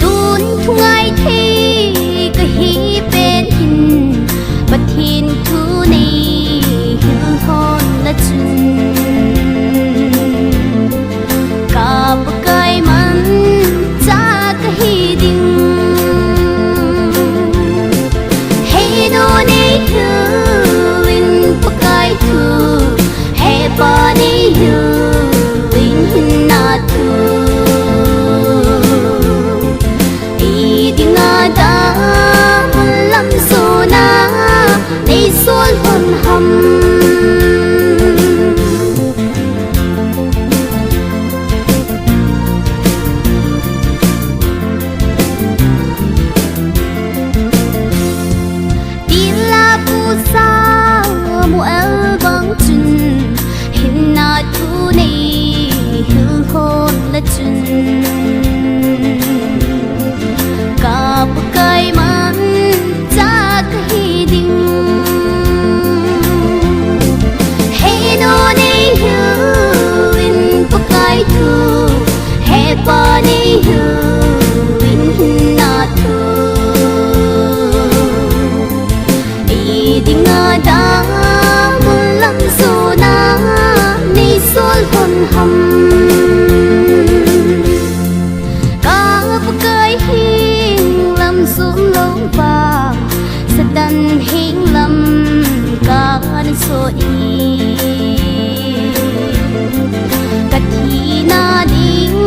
ตูนทุ่งไอที่ก็ฮีเป็นหินบัดหินทูนี้หินฮอนละจุนกาบกายมันจากก็ฮีดิ่งให้โนนี้ฮือวินปกายทูให้ปานี้ฮือวินหินนาทูxuân hồn hầm đi la bu sa mua vắng chun hình na thu này hư hồn là chun cả một cây man ra cái đình pani hu in na tu idinga da mulam sona ni sol hon ham ka pakai hing lam sum long pa sadan hing lam ka ni so i kathina ding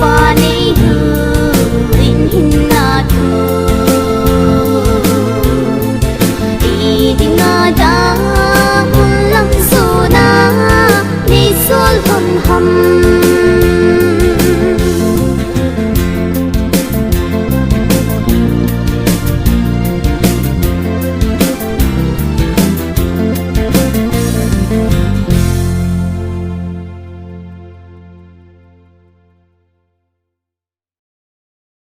pani hu in na tu